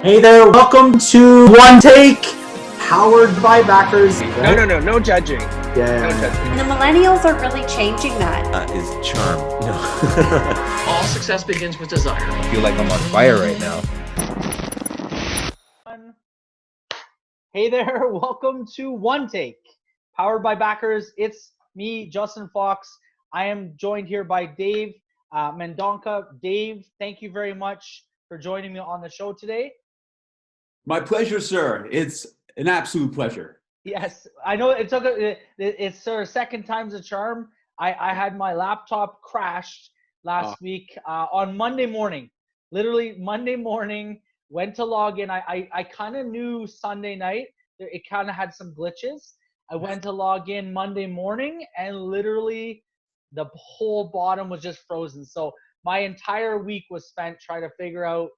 Hey there, welcome to One Take, powered by backers. No judging. Yeah. No judging. And the millennials are really changing that. Is charm. No. All success begins with desire. I feel like I'm on fire right now. Hey there, welcome to One Take, powered by backers. It's me, Justin Fox. I am joined here by Dave Mendonca. Dave, thank you very much for joining me on the show today. My pleasure, sir. It's an absolute pleasure. Yes, I know it's sort of second time's a charm. I had my laptop crashed last week on Monday morning. Literally Monday morning, went to log in. I kind of knew Sunday night it kind of had some glitches. I went to log in Monday morning and literally the whole bottom was just frozen. So my entire week was spent trying to figure out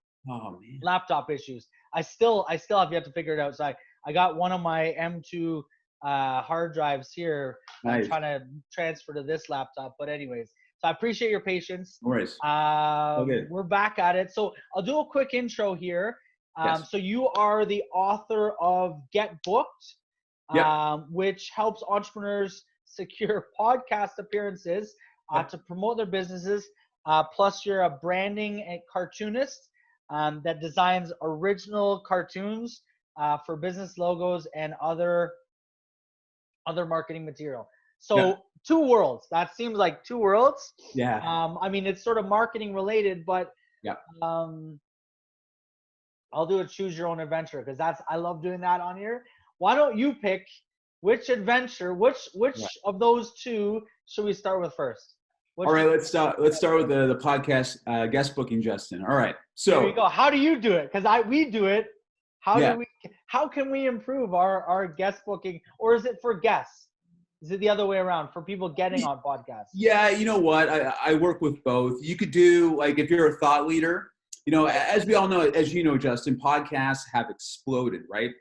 laptop issues. I still have yet to figure it out. So I got one of my M2 hard drives here. Nice. I'm trying to transfer to this laptop. But anyways, so I appreciate your patience. No worries. Okay. We're back at it. So I'll do a quick intro here. Yes. So you are the author of Get Booked, which helps entrepreneurs secure podcast appearances to promote their businesses. Plus, you're a branding and cartoonist that designs original cartoons for business logos and other marketing material. So two worlds. That seems like two worlds. Yeah. I mean, it's sort of marketing related, but I'll do a choose your own adventure because I love doing that on here. Why don't you pick which adventure, which of those two should we start with first? All right, let's start with the podcast guest booking, Justin. All right. So there you go. How do you do it? Because we do it. How can we improve our guest booking, or is it for guests? Is it the other way around for people getting on podcasts? Yeah, you know what? I work with both. You could do, like, if you're a thought leader, you know, as we all know, as you know, Justin, podcasts have exploded, right?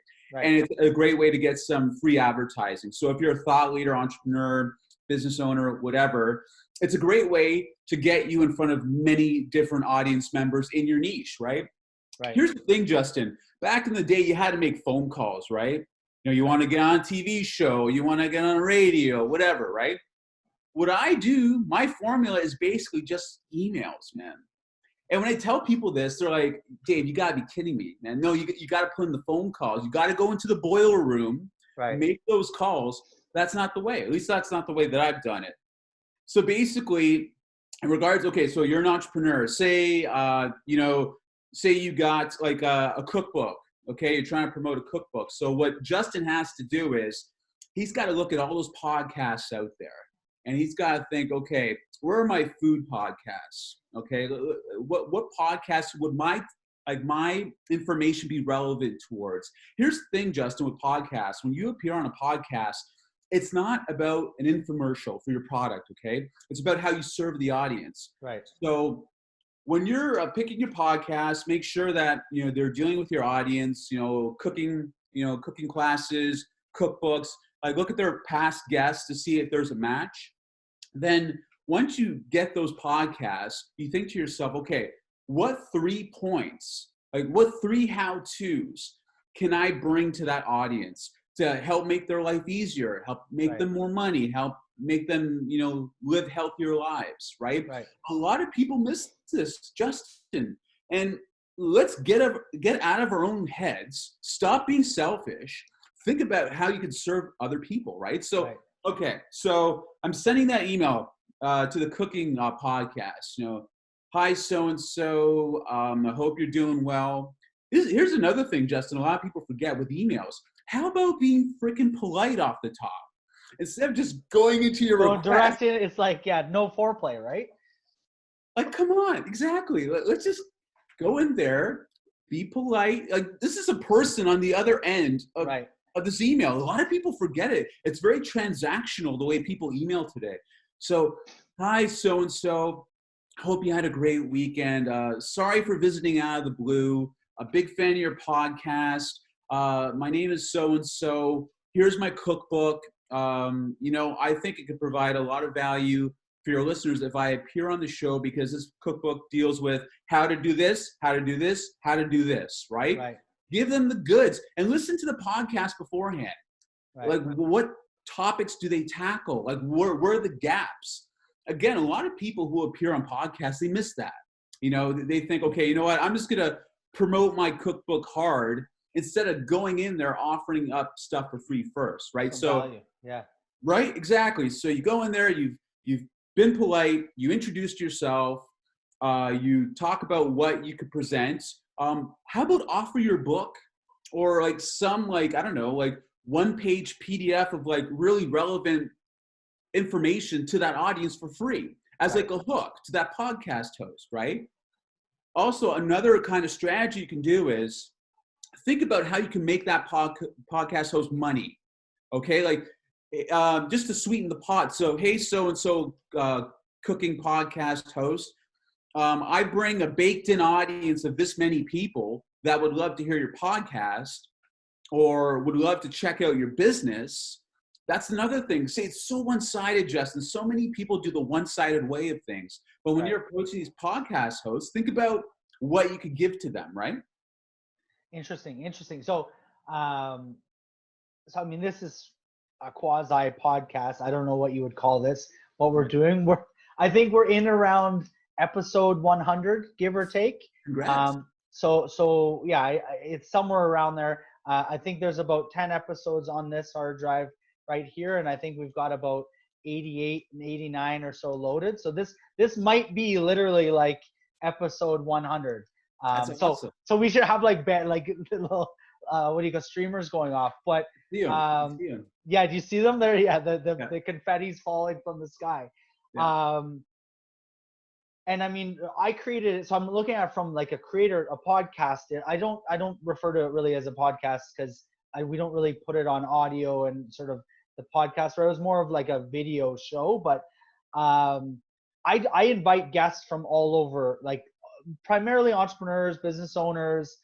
And it's a great way to get some free advertising. So if you're a thought leader, entrepreneur, business owner, whatever, it's a great way to get you in front of many different audience members in your niche, right? Here's the thing, Justin. Back in the day, you had to make phone calls, right? You know, you want to get on a TV show, you want to get on radio, whatever, right? What I do, my formula is basically just emails, man. And when I tell people this, they're like, Dave, you got to be kidding me, man. No, you got to put in the phone calls. You got to go into the boiler room, make those calls. That's not the way. At least that's not the way that I've done it. So basically, in regards, so you're an entrepreneur. Say, say you got like a cookbook, okay? You're trying to promote a cookbook. So what Justin has to do is he's got to look at all those podcasts out there. And he's got to think, okay, where are my food podcasts? Okay, what podcasts would my information be relevant towards? Here's the thing, Justin, with podcasts. When you appear on a podcast, it's not about an infomercial for your product, okay? It's about how you serve the audience. Right. So when you're picking your podcast, make sure that, you know, they're dealing with your audience, cooking classes, cookbooks. Like, look at their past guests to see if there's a match. Then once you get those podcasts, you think to yourself, okay, what 3 points, like what 3 how-tos can I bring to that audience to help make their life easier, help make them more money, help make them, live healthier lives, right? A lot of people miss this, Justin. And let's get out of our own heads, stop being selfish, think about how you can serve other people, right? So, so I'm sending that email to the cooking podcast, hi, so-and-so, I hope you're doing well. Here's another thing, Justin, a lot of people forget with emails. How about being freaking polite off the top? Instead of just going into your request. Direct it, it's like, no foreplay, right? Like, come on, exactly. Let's just go in there, be polite. Like, this is a person on the other end of this email. A lot of people forget it. It's very transactional, the way people email today. So, hi, so-and-so. Hope you had a great weekend. Sorry for visiting out of the blue. A big fan of your podcast. My name is so-and-so. Here's my cookbook. I think it could provide a lot of value for your listeners if I appear on the show because this cookbook deals with how to do this, how to do this, how to do this, right? Right. Give them the goods and listen to the podcast beforehand. Right. Like, what topics do they tackle? Like, where are the gaps? Again, a lot of people who appear on podcasts, they miss that. You know, they think, okay, you know what? I'm just going to promote my cookbook hard instead of going in there offering up stuff for free first, right? Value. Yeah. Right, exactly. So you go in there, you've been polite, you introduced yourself, you talk about what you could present. How about offer your book or like some like, I don't know, like one-page PDF of like really relevant information to that audience for free as like a hook to that podcast host, right? Also, another kind of strategy you can do is think about how you can make that podcast host money, okay? Like just to sweeten the pot. So, hey, so-and-so cooking podcast host, I bring a baked-in audience of this many people that would love to hear your podcast or would love to check out your business. That's another thing. See, it's so one-sided, Justin. So many people do the one-sided way of things. But when you're approaching these podcast hosts, think about what you could give to them, right? Interesting. So, I mean, this is a quasi podcast. I don't know what you would call this. What we're doing, I think we're in around episode 100, give or take. Congrats. So yeah, it's somewhere around there. I think there's about 10 episodes on this hard drive right here, and I think we've got about 88 and 89 or so loaded. So this might be literally like episode 100. That's awesome. So we should have like little what do you call streamers going off. But yeah, do you see them there? Yeah, the confetti's falling from the sky. Yeah. And I mean, I created it, so I'm looking at it from like a creator, a podcast. I don't refer to it really as a podcast because we don't really put it on audio and sort of the podcast. Where it was more of like a video show, but I invite guests from all over, like primarily entrepreneurs, business owners,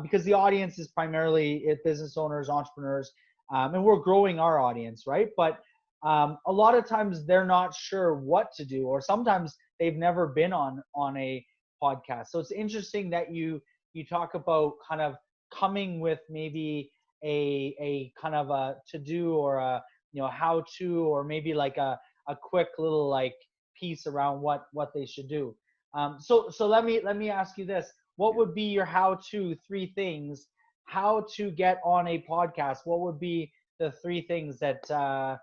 because the audience is primarily business owners, entrepreneurs, and we're growing our audience, right? But a lot of times they're not sure what to do, or sometimes they've never been on a podcast. So it's interesting that you talk about kind of coming with maybe a kind of a to-do or a how-to, or maybe like a quick little like piece around what they should do. So let me ask you this: what would be your how-to 3 things how to get on a podcast? What would be the 3 things that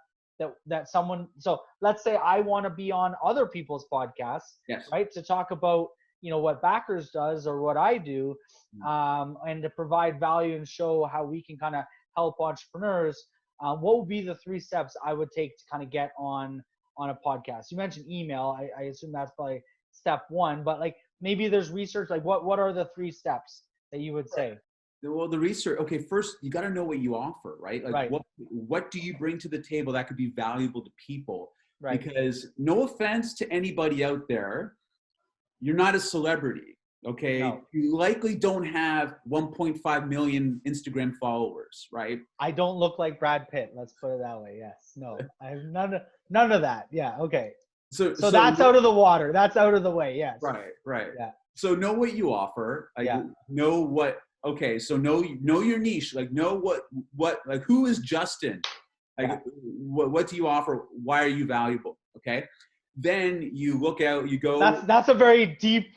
someone, so let's say I want to be on other people's podcasts, right, to talk about what Backers does or what I do, and to provide value and show how we can kind of help entrepreneurs. What would be the 3 steps I would take to kind of get on a podcast? You mentioned email. I assume that's probably step 1, but like maybe there's research. Like what are the 3 steps that you would say? Well, the research, okay, first you got to know what you offer, right? Like what do you bring to the table that could be valuable to people? Right. Because no offense to anybody out there, you're not a celebrity, okay? No. You likely don't have 1.5 million Instagram followers, right? I don't look like Brad Pitt, let's put it that way. Yes. No, I have none of that. Yeah, okay. So that's out of the water. That's out of the way, yes. Right. Yeah. So know what you offer. Know what. Okay, so know your niche. Like know what like who is Justin? Like what do you offer? Why are you valuable? Okay, then you look out. You go. That's a very deep,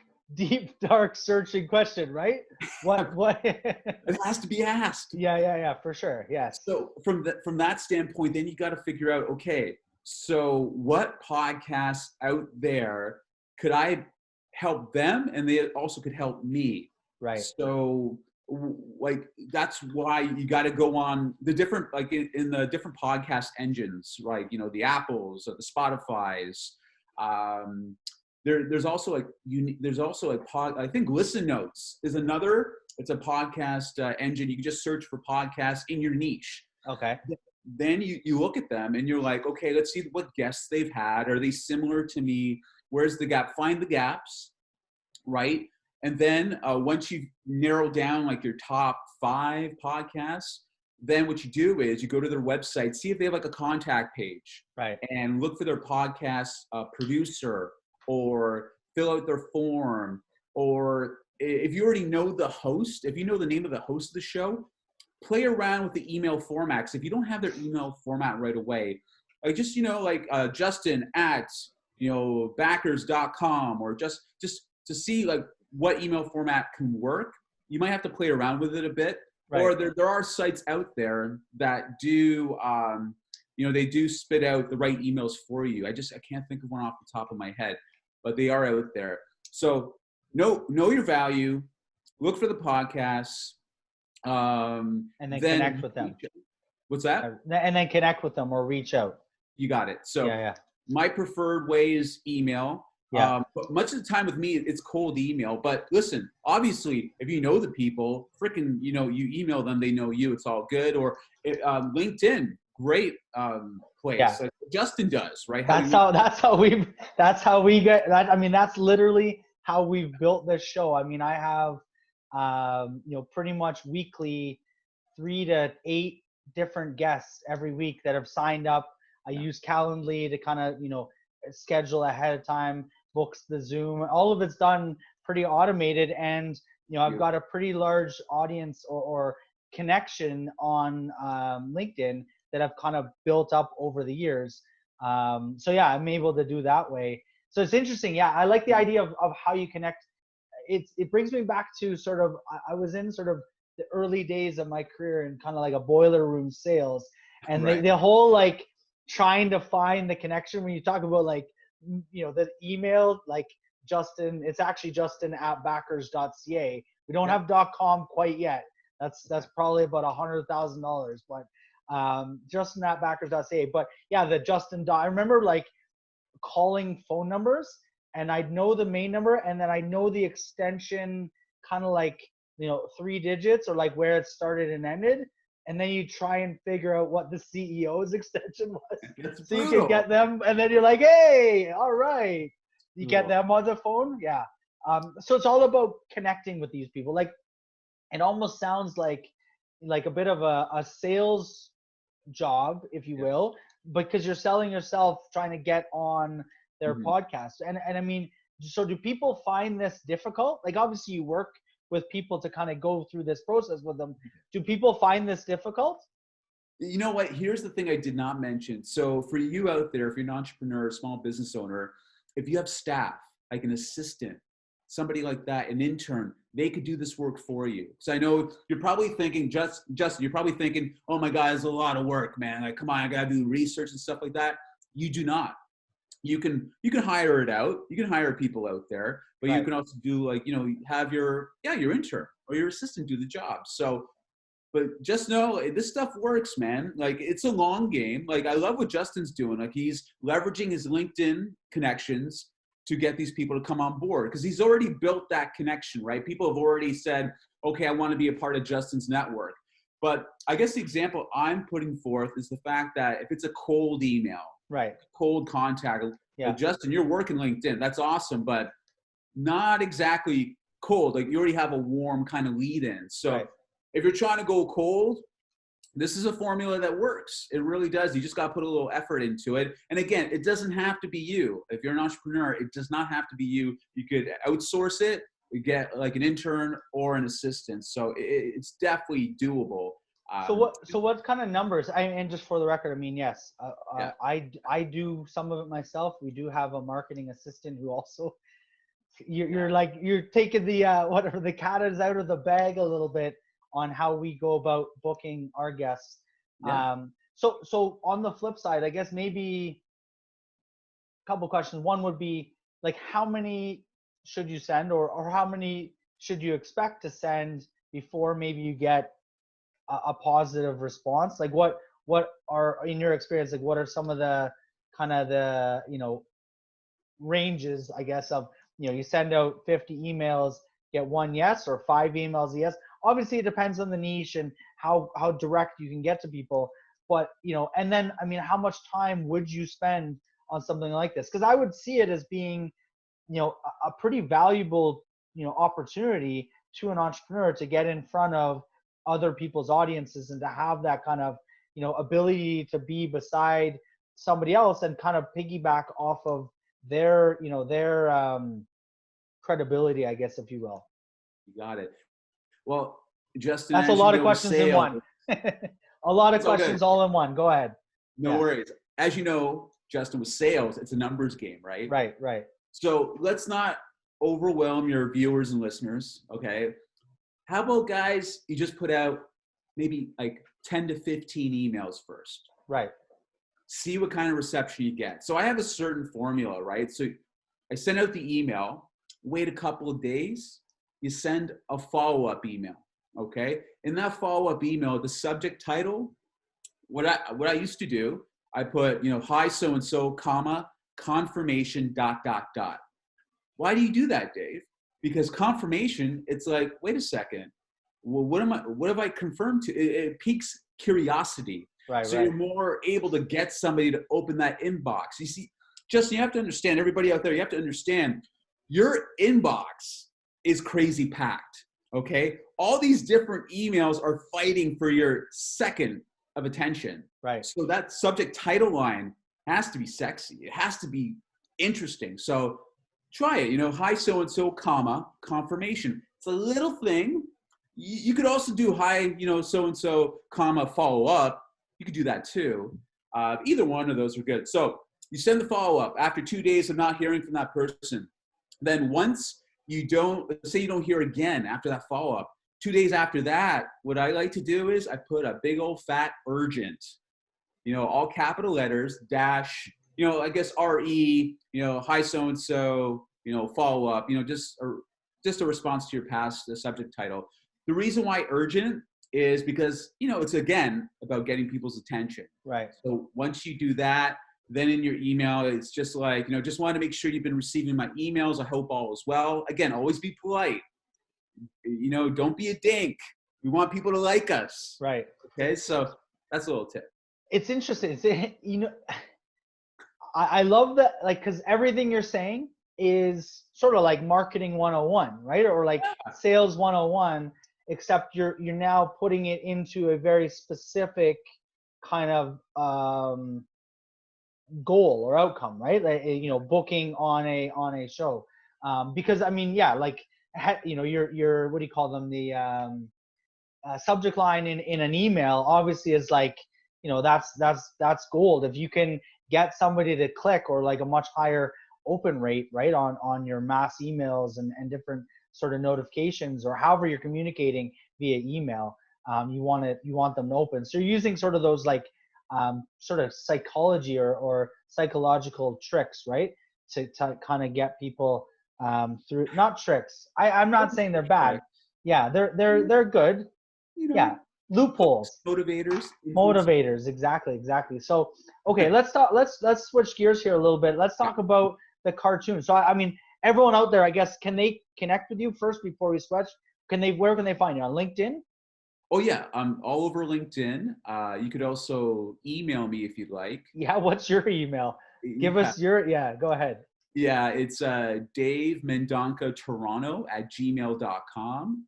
dark, searching question, right? What? It has to be asked. Yeah, for sure. Yes. So from that standpoint, then you got to figure out. Okay, so what podcasts out there could I help them, and they also could help me. Right. So like that's why you got to go on the different, like in the different podcast engines, right? The Apples or the Spotify's. There's also I think Listen Notes is another. It's a podcast engine. You can just search for podcasts in your niche. Okay. Then you look at them and you're like, okay, let's see what guests they've had. Are they similar to me? Where's the gap? Find the gaps, right? And then once you've narrowed down like your top 5 podcasts, then what you do is you go to their website, see if they have like a contact page, Right. and look for their podcast producer, or fill out their form, or if you already know the host, if you know the name of the host of the show, play around with the email formats. If you don't have their email format right away, like just, like Justin at, backers.com, or just to see like what email format can work. You might have to play around with it a bit. Right. Or there are sites out there that do, they do spit out the right emails for you. I can't think of one off the top of my head, but they are out there. So know your value, look for the podcasts, and then connect with them. What's that? And then connect with them or reach out. You got it. So my preferred way is email. Yeah. But much of the time with me, it's cold email. But listen, obviously, if you know the people, freaking, you email them, they know you. It's all good. Or LinkedIn, great place. Yeah. Like Justin does, right? That's how we get that. I mean, that's literally how we've built this show. I mean, I have, pretty much weekly 3 to 8 different guests every week that have signed up. I use Calendly to kind of, schedule ahead of time, books the Zoom. All of it's done pretty automated, and I've got a pretty large audience or connection on LinkedIn that I've kind of built up over the years. So yeah, I'm able to do that way. So it's interesting. Yeah, I like the idea of how you connect. It brings me back to sort of, I was in sort of the early days of my career in kind of like a boiler room sales, and right. the whole like trying to find the connection when you talk about like, the email, like Justin, it's actually Justin at backers.ca. We don't have .com quite yet. That's probably about $100,000, but Justin at backers.ca. But yeah, the Justin. I remember like calling phone numbers, and I'd know the main number, and then I know the extension, kind of like 3 digits or like where it started and ended. And then you try and figure out what the CEO's extension was. So you can get them, and then you're like, hey, all right. You get them on the phone. Yeah. So it's all about connecting with these people. Like, it almost sounds like a bit of a sales job, if you will, because you're selling yourself, trying to get on their podcast. And I mean, so do people find this difficult? Like, obviously you work with people to kind of go through this process with them. Do people find this difficult? You know what? Here's the thing I did not mention. So for you out there, if you're an entrepreneur, small business owner, if you have staff, like an assistant, somebody like that, an intern, they could do this work for you. So I know you're probably thinking, Justin, you're probably thinking, oh my God, it's a lot of work, man. Like, come on, I gotta do research and stuff like that. You do not. You can hire it out. You can hire people out there, but you can also do like, have your intern or your assistant do the job. So, but just know this stuff works, man. Like, it's a long game. Like, I love what Justin's doing. Like, he's leveraging his LinkedIn connections to get these people to come on board, because he's already built that connection, right? People have already said, okay, I want to be a part of Justin's network. But I guess the example I'm putting forth is the fact that if it's a cold email, cold contact. Well, Justin, you're working LinkedIn. That's awesome, but not exactly cold. Like, you already have a warm kind of lead in. So if you're trying to go cold, this is a formula that works. It really does. You just got to put a little effort into it. And again, it doesn't have to be you. If you're an entrepreneur, it does not have to be you. You could outsource it. You get like an intern or an assistant. So it's definitely doable. So what kind of numbers? And just for the record, I mean, yes, I do some of it myself. We do have a marketing assistant who also, you're taking the whatever, the cat is out of the bag a little bit on how we go about booking our guests. So on the flip side, I guess maybe a couple questions. One would be like, how many should you send, or how many should you expect to send before maybe you get a positive response? Like, what are, in your experience, like what are some of the kind of the ranges, I guess, of you send out 50 emails, get 1 yes, or 5 emails yes? Obviously it depends on the niche and how direct you can get to people, but and then I mean, how much time would you spend on something like this? Because I would see it as being a pretty valuable opportunity to an entrepreneur to get in front of other people's audiences and to have that kind of, ability to be beside somebody else and kind of piggyback off of their, their credibility, I guess, if you will. You got it. Well, Justin, that's a lot of questions in one. A lot of questions all in one. Go ahead. No worries. As you know, Justin, with sales, it's a numbers game, right? Right. So let's not overwhelm your viewers and listeners, okay? How about, guys, you just put out maybe like 10 to 15 emails first. Right. See what kind of reception you get. So I have a certain formula, right? So I send out the email, wait a couple of days, you send a follow-up email, okay? In that follow-up email, the subject title, what I used to do, I put, hi so-and-so, comma, confirmation, ... Why do you do that, Dave? Because confirmation, it's like, wait a second, well, what have I confirmed to? It piques curiosity. Right. You're more able to get somebody to open that inbox. You see, Justin, you have to understand, everybody out there, you have to understand your inbox is crazy packed, okay? All these different emails are fighting for your second of attention. Right. So that subject title line has to be sexy. It has to be interesting. So try it, hi so-and-so, comma, confirmation. It's a little thing. You could also do hi, so-and-so, comma, follow up. You could do that too. Either one of those are good. So you send the follow up after 2 days of not hearing from that person. Then once let's say you don't hear again after that follow up, 2 days after that, what I like to do is I put a big old fat urgent, all capital letters, dash, I guess RE, hi so-and-so, follow up, just a response to your past subject title. The reason why urgent is because, it's again about getting people's attention. Right. So once you do that, then in your email, it's just like, just want to make sure you've been receiving my emails. I hope all is well. Again, always be polite. Don't be a dink. We want people to like us. Right. Okay. So that's a little tip. It's interesting. I love that, like, because everything you're saying is sort of like marketing 101, right? Or like sales 101, except you're now putting it into a very specific kind of goal or outcome, right? Like, booking on a show. Because I mean, like, your what do you call them? The subject line in an email obviously is like, that's gold. If you can get somebody to click, or like a much higher open rate, right, on your mass emails and different sort of notifications, or however you're communicating via email, you want them to open. So you're using sort of those like sort of psychology or psychological tricks, right, to kind of get people through. Not tricks. I'm not saying they're bad. Yeah, they're good. Yeah. Loopholes. Motivators. Exactly. So, okay, let's switch gears here a little bit. Let's talk about the cartoon. So, I mean, everyone out there, I guess, can they connect with you first before we switch? Where can they find you? On LinkedIn? Oh yeah, I'm all over LinkedIn. You could also email me if you'd like. Yeah, what's your email? Give us your, go ahead. Yeah, it's Dave Mendonca Toronto @gmail.com.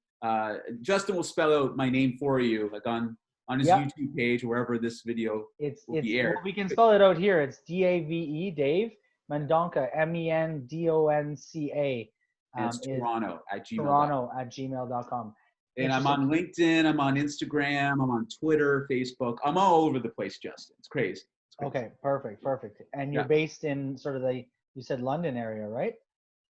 Justin will spell out my name for you, like on his YouTube page, wherever this video will be aired. We can spell it out here. It's DAVE, Dave Mendonca, MENDONCA. It's Toronto @gmail.com. And I'm on LinkedIn, I'm on Instagram, I'm on Twitter, Facebook. I'm all over the place, Justin. It's crazy. Okay, perfect. And you're based in sort of you said London area, right?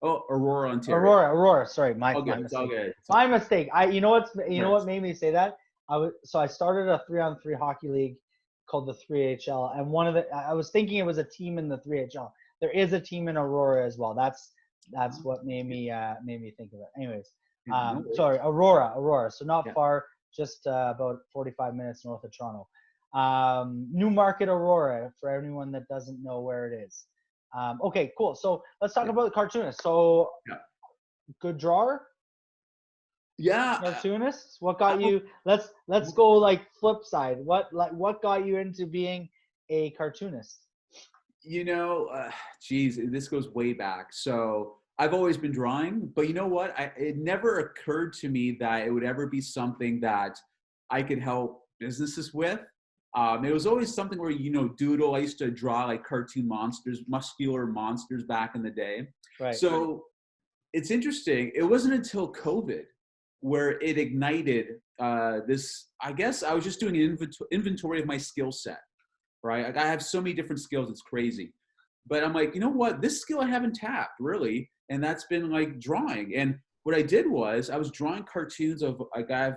Oh, Aurora, Ontario. Aurora. Sorry, my mistake. My mistake. You know what made me say that? I started a 3-on-3 hockey league called the 3HL, and I was thinking it was a team in the 3HL. There is a team in Aurora as well. That's what made me think of it. Anyways, sorry, Aurora. So not far, just about 45 minutes north of Toronto. Newmarket, Aurora, for anyone that doesn't know where it is. Okay, cool. So let's talk about the Cartoonist. So, good drawer. Yeah. Cartoonists. What got you? Let's go like flip side. What got you into being a cartoonist? Geez, this goes way back. So I've always been drawing, but you know what? It never occurred to me that it would ever be something that I could help businesses with. It was always something where, doodle. I used to draw like cartoon monsters, muscular monsters back in the day. Right. So it's interesting. It wasn't until COVID where it ignited this. I guess I was just doing an inventory of my skill set, right? Like I have so many different skills. It's crazy. But I'm like, you know what? This skill I haven't tapped really. And that's been like drawing. And what I did was I was drawing cartoons of like I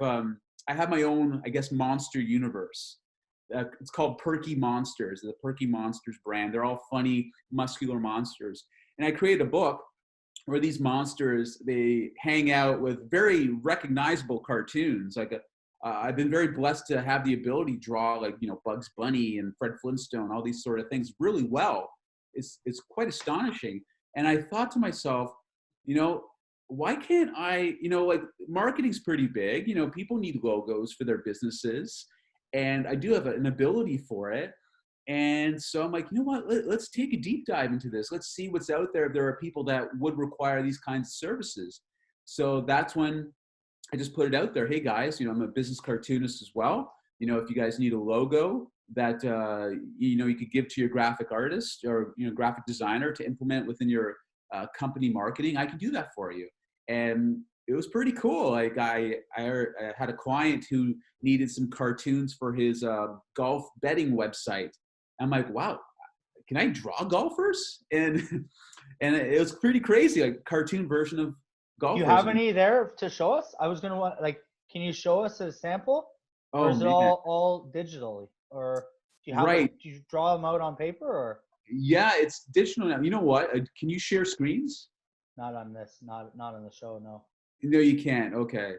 have my own, I guess, monster universe. It's called Perky Monsters, the Perky Monsters brand. They're all funny, muscular monsters. And I created a book where these monsters, they hang out with very recognizable cartoons. Like I've been very blessed to have the ability to draw like, Bugs Bunny and Fred Flintstone, all these sort of things really well. It's quite astonishing. And I thought to myself, why can't I, like marketing's pretty big, people need logos for their businesses. And I do have an ability for it. And so I'm like, you know what, let's take a deep dive into this. Let's see what's out there if there are people that would require these kinds of services. So that's when I just put it out there. Hey guys, I'm a business cartoonist as well. If you guys need a logo that, you could give to your graphic artist or, graphic designer to implement within your company marketing, I can do that for you. And it was pretty cool. Like I had a client who needed some cartoons for his golf betting website. I'm like, wow, can I draw golfers? And it was pretty crazy, like cartoon version of golfers. Do you have any there to show us? I was gonna want can you show us a sample? Or is it all digitally? Or do you have do you draw them out on paper or? Yeah, it's digital now. You know what? Can you share screens? Not on this. Not on the show. No. No, you can't. Okay,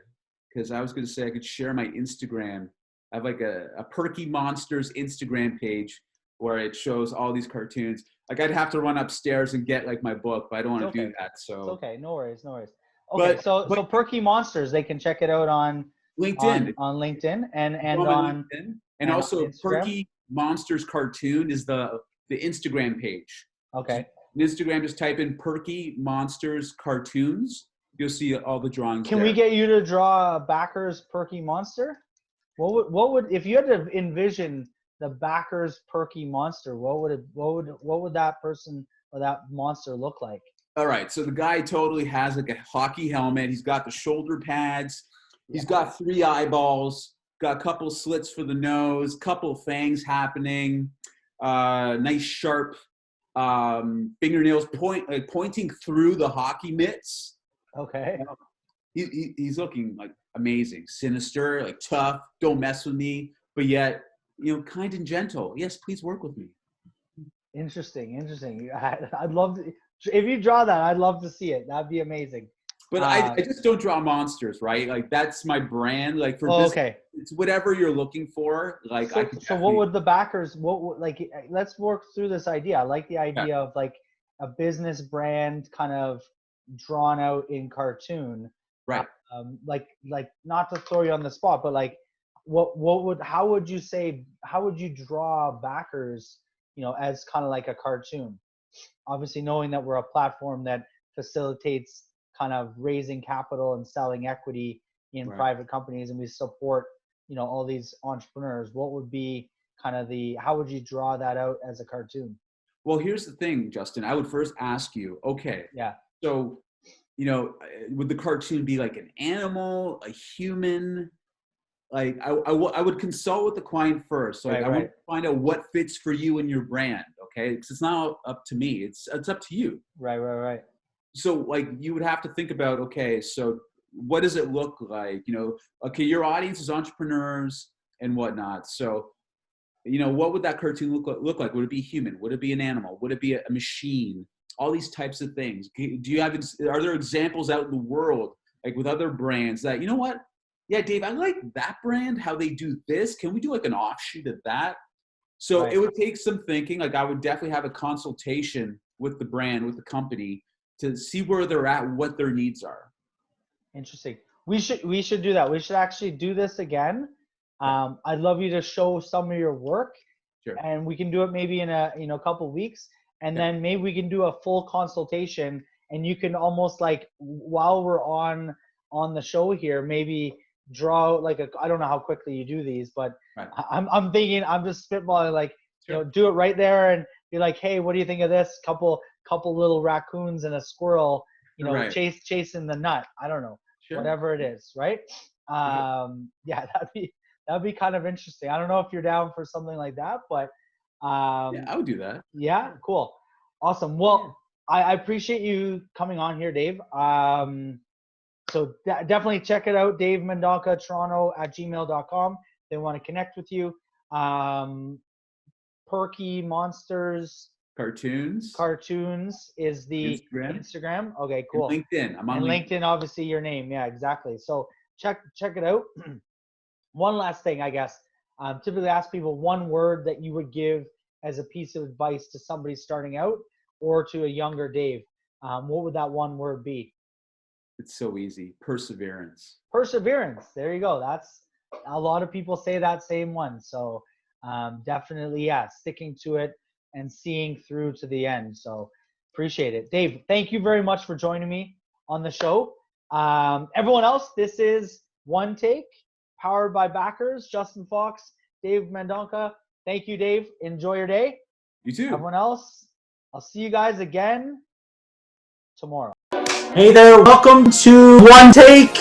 because I was going to say I could share my Instagram. I have like a Perky Monsters Instagram page where it shows all these cartoons. Like I'd have to run upstairs and get like my book, but I don't want to do that. So it's okay. No worries. Okay, so Perky Monsters, they can check it out on LinkedIn. On LinkedIn and on LinkedIn. And also Perky Monsters Cartoon is the Instagram page. Okay. On Instagram, just type in Perky Monsters Cartoons. You'll see all the drawings. Can we get you to draw Backer's Perky Monster? What would if you had to envision the Backer's Perky Monster? What would that person or that monster look like? All right, so the guy totally has like a hockey helmet. He's got the shoulder pads. He's got 3 eyeballs. Got a couple slits for the nose. Couple fangs happening. Nice sharp fingernails pointing through the hockey mitts. Okay. He's looking like amazing, sinister, like tough. Don't mess with me, but yet kind and gentle. Yes, please work with me. Interesting. I'd love to. If you draw that, I'd love to see it. That'd be amazing. But I just don't draw monsters, right? Like that's my brand. Like for business, okay. It's whatever you're looking for. Like so what would the backers? Let's work through this idea. I like the idea of like a business brand kind of drawn out in cartoon. Right. Like not to throw you on the spot, but like how would you draw backers? As kind of like a cartoon. Obviously, knowing that we're a platform that facilitates kind of raising capital and selling equity in private companies, and we support, all these entrepreneurs. What would be kind of how would you draw that out as a cartoon? Well, here's the thing, Justin. I would first ask you, okay. Yeah. So, would the cartoon be like an animal, a human? Like I would consult with the client first. So I would find out what fits for you and your brand. Okay. Because it's not up to me. It's up to you. Right. So like you would have to think about, okay, so what does it look like? Okay, your audience is entrepreneurs and whatnot. So, what would that cartoon look like? Would it be human? Would it be an animal? Would it be a machine? All these types of things. Are there examples out in the world, like with other brands that, you know what? Yeah, Dave, I like that brand, how they do this. Can we do like an offshoot of that? So it would take some thinking. Like I would definitely have a consultation with the brand, with the company to see where they're at, what their needs are. Interesting. We should do that. We should actually do this again. I'd love you to show some of your work. Sure. And we can do it maybe in a couple weeks. And then maybe we can do a full consultation, and you can almost like while we're on the show here, maybe draw like I don't know how quickly you do these, but Right. I'm thinking, I'm just spitballing, like, do it right there and be like, hey, what do you think of this? Couple little raccoons and a squirrel, Right. chasing the nut. I don't know, Sure. whatever it is, right? Yeah, that'd be kind of interesting. I don't know if you're down for something like that, but Yeah, I would do that. yeah, cool, awesome. Well, I appreciate you coming on here, Dave. So definitely check it out, Dave Mendonca Toronto at gmail.com. They want to connect with you. Perky Monsters Cartoons is the Instagram. Okay, cool. And LinkedIn. I'm on and LinkedIn, obviously your name. Yeah, exactly. So check it out. One last thing, I guess. Typically ask people one word that you would give as a piece of advice to somebody starting out or to a younger Dave. What would that one word be? It's so easy. Perseverance. Perseverance. There you go. That's a lot of people say that same one. So definitely, yeah, sticking to it and seeing through to the end. So appreciate it. Dave, thank you very much for joining me on the show. Everyone else, this is One Take, powered by backers, Justin Fox, Dave Mendonca. Thank you, Dave. Enjoy your day. You too. Everyone else, I'll see you guys again tomorrow. Hey there, welcome to One Take,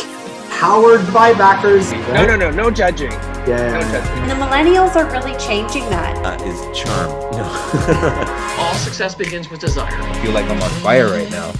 powered by backers. No judging. Yeah. No judging. And the millennials are really changing that. Is charm. No. All success begins with desire. I feel like I'm on fire right now.